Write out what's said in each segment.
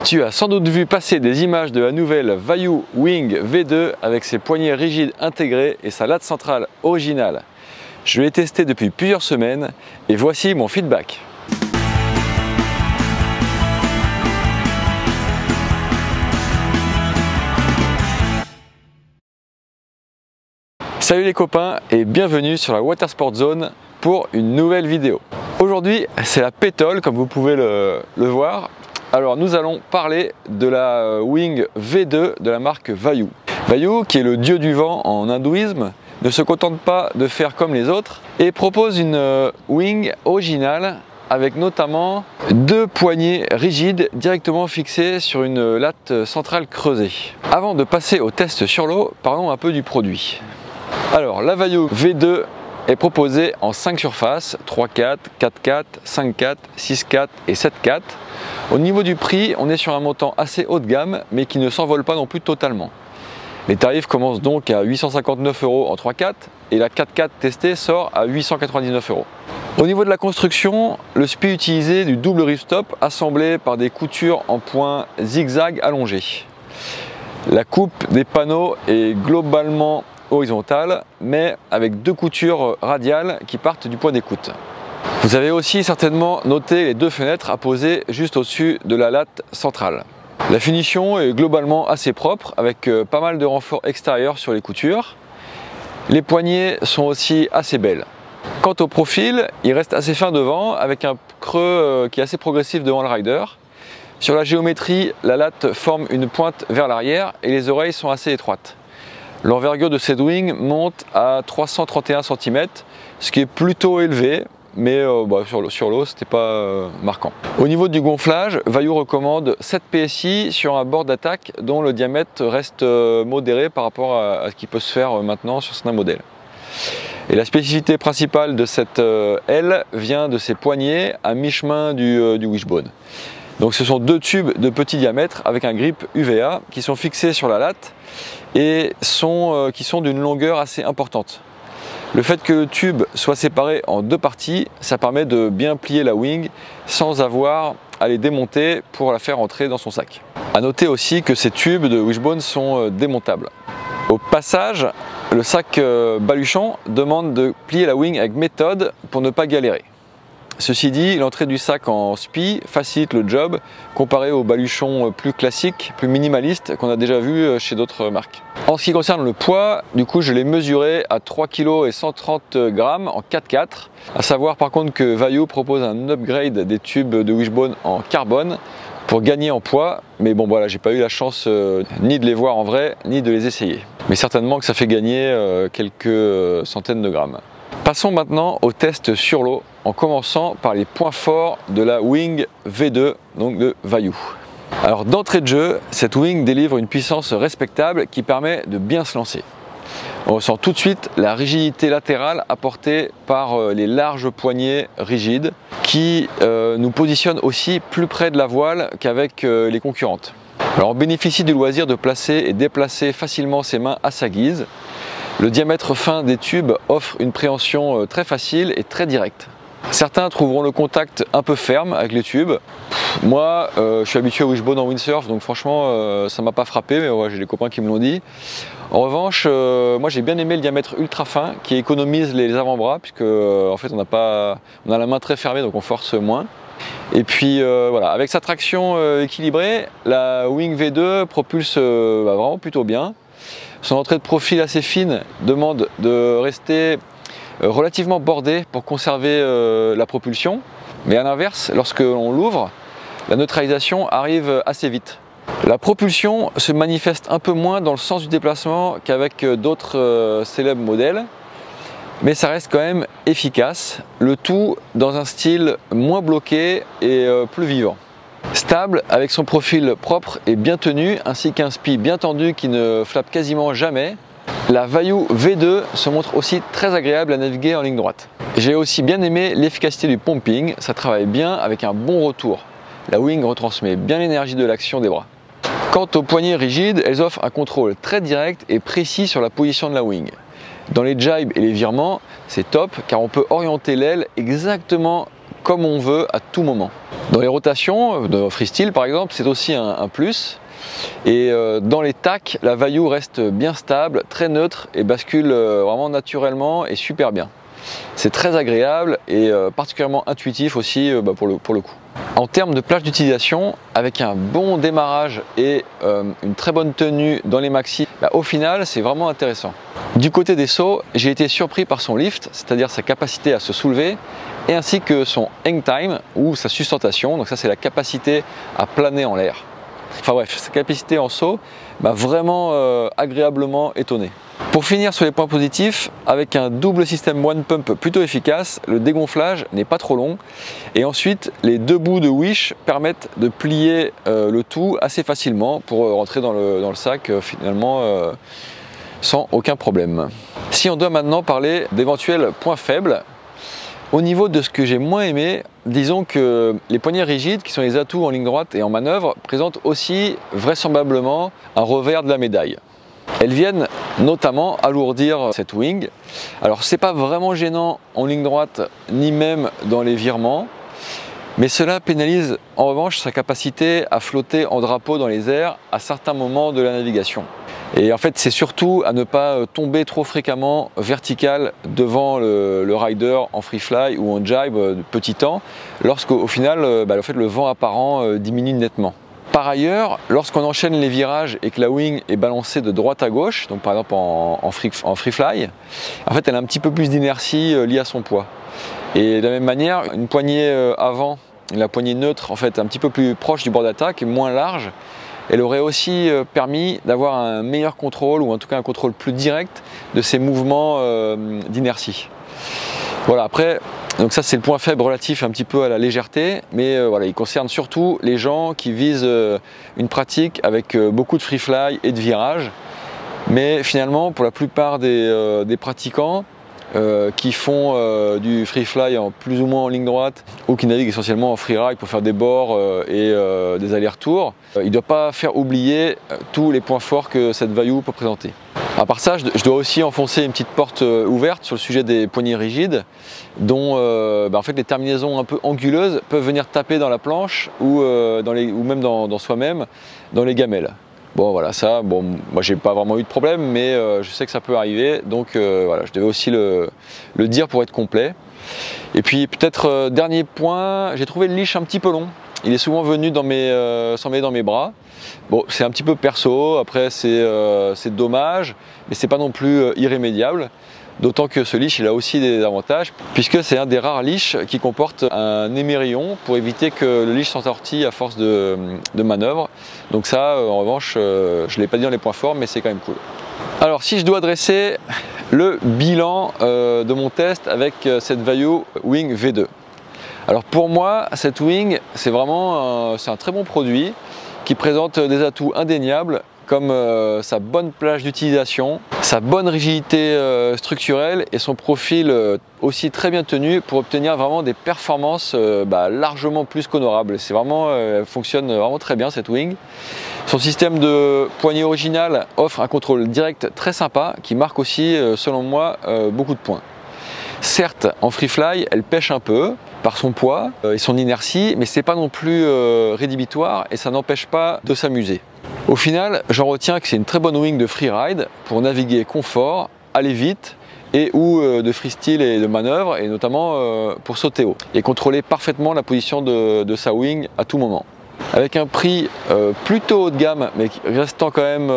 Tu as sans doute vu passer des images de la nouvelle Vayu Wing V2 avec ses poignées rigides intégrées et sa latte centrale originale. Je l'ai testé depuis plusieurs semaines et voici mon feedback. Salut les copains et bienvenue sur la Watersport Zone pour une nouvelle vidéo. Aujourd'hui c'est la pétole comme vous pouvez le voir. Alors nous allons parler de la Wing V2 de la marque Vayu. Vayu, qui est le dieu du vent en hindouisme, ne se contente pas de faire comme les autres et propose une Wing originale avec notamment deux poignées rigides directement fixées sur une latte centrale creusée. Avant de passer au test sur l'eau, parlons un peu du produit. Alors la Vayu V2 est proposée en 5 surfaces, 3/4, 4/4, 5/4, 6/4 et 7/4. Au niveau du prix, on est sur un montant assez haut de gamme, mais qui ne s'envole pas non plus totalement. Les tarifs commencent donc à 859 € en 3/4 et la 4/4 testée sort à 899 €. Au niveau de la construction, le spi utilisé du double ripstop assemblé par des coutures en point zigzag allongées. La coupe des panneaux est globalement horizontale, mais avec deux coutures radiales qui partent du point d'écoute. Vous avez aussi certainement noté les deux fenêtres à poser juste au-dessus de la latte centrale. La finition est globalement assez propre avec pas mal de renforts extérieurs sur les coutures. Les poignées sont aussi assez belles. Quant au profil, il reste assez fin devant avec un creux qui est assez progressif devant le rider. Sur la géométrie, la latte forme une pointe vers l'arrière et les oreilles sont assez étroites. L'envergure de cette wing monte à 331 cm, ce qui est plutôt élevé, mais sur l'eau c'était pas marquant. Au niveau du gonflage, Vayu recommande 7 PSI sur un bord d'attaque dont le diamètre reste modéré par rapport à ce qui peut se faire maintenant sur certains modèles. Et la spécificité principale de cette aile vient de ses poignées à mi-chemin du wishbone. Donc ce sont deux tubes de petit diamètre avec un grip UVA qui sont fixés sur la latte et qui sont d'une longueur assez importante. Le fait que le tube soit séparé en deux parties, ça permet de bien plier la wing sans avoir à les démonter pour la faire entrer dans son sac. A noter aussi que ces tubes de wishbone sont démontables. Au passage, le sac baluchon demande de plier la wing avec méthode pour ne pas galérer. Ceci dit, l'entrée du sac en spi facilite le job comparé aux baluchons plus classiques, plus minimalistes qu'on a déjà vu chez d'autres marques. En ce qui concerne le poids, du coup je l'ai mesuré à 3 kg et 130 g en 4/4. A savoir par contre que Vayu propose un upgrade des tubes de wishbone en carbone pour gagner en poids, mais bon voilà, j'ai pas eu la chance ni de les voir en vrai, ni de les essayer. Mais certainement que ça fait gagner quelques centaines de grammes. Passons maintenant au test sur l'eau en commençant par les points forts de la Wing V2 donc de Vayu. Alors d'entrée de jeu, cette Wing délivre une puissance respectable qui permet de bien se lancer. On ressent tout de suite la rigidité latérale apportée par les larges poignées rigides qui nous positionnent aussi plus près de la voile qu'avec les concurrentes. Alors on bénéficie du loisir de placer et déplacer facilement ses mains à sa guise. Le diamètre fin des tubes offre une préhension très facile et très directe. Certains trouveront le contact un peu ferme avec les tubes. Moi, je suis habitué au wishbone en windsurf, donc franchement, ça m'a pas frappé, mais ouais, j'ai des copains qui me l'ont dit. En revanche, moi j'ai bien aimé le diamètre ultra fin qui économise les avant-bras, puisque en fait on a la main très fermée, donc on force moins. Et puis voilà, avec sa traction équilibrée, la Wing V2 propulse vraiment plutôt bien. Son entrée de profil assez fine demande de rester relativement bordée pour conserver la propulsion. Mais à l'inverse, lorsque l'on l'ouvre, la neutralisation arrive assez vite. La propulsion se manifeste un peu moins dans le sens du déplacement qu'avec d'autres célèbres modèles. Mais ça reste quand même efficace, le tout dans un style moins bloqué et plus vivant. Stable avec son profil propre et bien tenu ainsi qu'un spi bien tendu qui ne flappe quasiment jamais, la Vayu V2 se montre aussi très agréable à naviguer en ligne droite. J'ai aussi bien aimé l'efficacité du pumping, ça travaille bien avec un bon retour. La wing retransmet bien l'énergie de l'action des bras. Quant aux poignées rigides, elles offrent un contrôle très direct et précis sur la position de la wing. Dans les jibes et les virements, c'est top car on peut orienter l'aile exactement comme on veut à tout moment. Dans les rotations de freestyle par exemple, c'est aussi un plus. Et dans les tacks, la value reste bien stable, très neutre et bascule vraiment naturellement et super bien. C'est très agréable et particulièrement intuitif aussi pour le coup. En termes de plage d'utilisation, avec un bon démarrage et une très bonne tenue dans les maxis, au final c'est vraiment intéressant. Du côté des sauts, j'ai été surpris par son lift, c'est-à-dire sa capacité à se soulever, et ainsi que son hang time ou sa sustentation, donc ça c'est la capacité à planer en l'air. Enfin bref, sa capacité en saut m'a vraiment agréablement étonné. Pour finir sur les points positifs, avec un double système One Pump plutôt efficace, le dégonflage n'est pas trop long. Et ensuite, les deux bouts de wish permettent de plier le tout assez facilement pour rentrer dans le sac finalement sans aucun problème. Si on doit maintenant parler d'éventuels points faibles, au niveau de ce que j'ai moins aimé, disons que les poignées rigides, qui sont les atouts en ligne droite et en manœuvre, présentent aussi vraisemblablement un revers de la médaille. Elles viennent notamment alourdir cette wing. Alors c'est pas vraiment gênant en ligne droite, ni même dans les virements, mais cela pénalise en revanche sa capacité à flotter en drapeau dans les airs à certains moments de la navigation. Et en fait, c'est surtout à ne pas tomber trop fréquemment vertical devant le rider en free fly ou en jibe de petit temps, lorsqu'au final, le vent apparent diminue nettement. Par ailleurs, lorsqu'on enchaîne les virages et que la wing est balancée de droite à gauche, donc par exemple en free fly, en fait, elle a un petit peu plus d'inertie liée à son poids. Et de la même manière, une poignée avant, la poignée neutre, en fait, un petit peu plus proche du bord d'attaque, moins large, elle aurait aussi permis d'avoir un meilleur contrôle, ou en tout cas un contrôle plus direct de ces mouvements d'inertie. Voilà, après, donc ça c'est le point faible relatif un petit peu à la légèreté, mais voilà, il concerne surtout les gens qui visent une pratique avec beaucoup de free fly et de virage. Mais finalement, pour la plupart des pratiquants, qui font du free fly en plus ou moins en ligne droite ou qui naviguent essentiellement en free ride pour faire des bords et des allers-retours, il ne doit pas faire oublier tous les points forts que cette value peut présenter. À part ça, je dois aussi enfoncer une petite porte ouverte sur le sujet des poignées rigides dont en fait, les terminaisons un peu anguleuses peuvent venir taper dans la planche ou même dans soi-même dans les gamelles. Bon voilà, ça, moi j'ai pas vraiment eu de problème, mais je sais que ça peut arriver, donc voilà, je devais aussi le dire pour être complet. Et puis peut-être dernier point, j'ai trouvé le leash un petit peu long. Il est souvent venu s'emmêler dans mes bras. Bon, c'est un petit peu perso, après c'est dommage, mais c'est pas non plus irrémédiable. D'autant que ce leash il a aussi des avantages puisque c'est un des rares leashs qui comporte un émerillon pour éviter que le leash s'entortille à force de manœuvre. Donc ça en revanche je ne l'ai pas dit dans les points forts mais c'est quand même cool. Alors si je dois dresser le bilan de mon test avec cette Vayu Wing V2. Alors pour moi cette wing c'est vraiment un très bon produit qui présente des atouts indéniables comme sa bonne plage d'utilisation, sa bonne rigidité structurelle et son profil aussi très bien tenu pour obtenir vraiment des performances largement plus qu'honorables. C'est vraiment, elle fonctionne vraiment très bien cette wing. Son système de poignée original offre un contrôle direct très sympa qui marque aussi selon moi beaucoup de points. Certes, en free fly, elle pêche un peu par son poids et son inertie, mais c'est pas non plus rédhibitoire et ça n'empêche pas de s'amuser. Au final, j'en retiens que c'est une très bonne wing de freeride pour naviguer confort, aller vite et ou de freestyle et de manœuvre et notamment pour sauter haut et contrôler parfaitement la position de sa wing à tout moment. Avec un prix plutôt haut de gamme mais restant quand même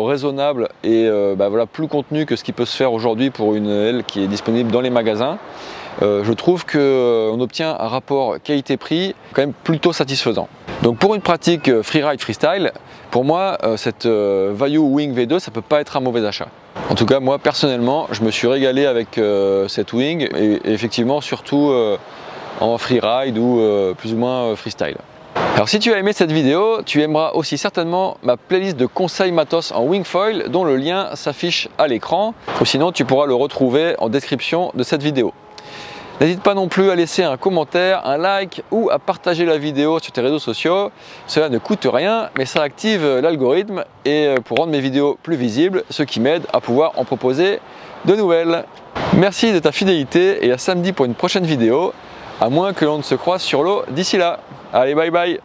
raisonnable et voilà, plus contenu que ce qui peut se faire aujourd'hui pour une aile qui est disponible dans les magasins, je trouve qu'on obtient un rapport qualité-prix quand même plutôt satisfaisant. Donc pour une pratique freeride freestyle, pour moi cette Vayu Wing V2 ça peut pas être un mauvais achat. En tout cas moi personnellement je me suis régalé avec cette wing et effectivement surtout en freeride ou plus ou moins freestyle. Alors si tu as aimé cette vidéo, tu aimeras aussi certainement ma playlist de conseils matos en wingfoil dont le lien s'affiche à l'écran ou sinon tu pourras le retrouver en description de cette vidéo. N'hésite pas non plus à laisser un commentaire, un like ou à partager la vidéo sur tes réseaux sociaux. Cela ne coûte rien, mais ça active l'algorithme et pour rendre mes vidéos plus visibles, ce qui m'aide à pouvoir en proposer de nouvelles. Merci de ta fidélité et à samedi pour une prochaine vidéo. À moins que l'on ne se croise sur l'eau d'ici là. Allez, bye bye!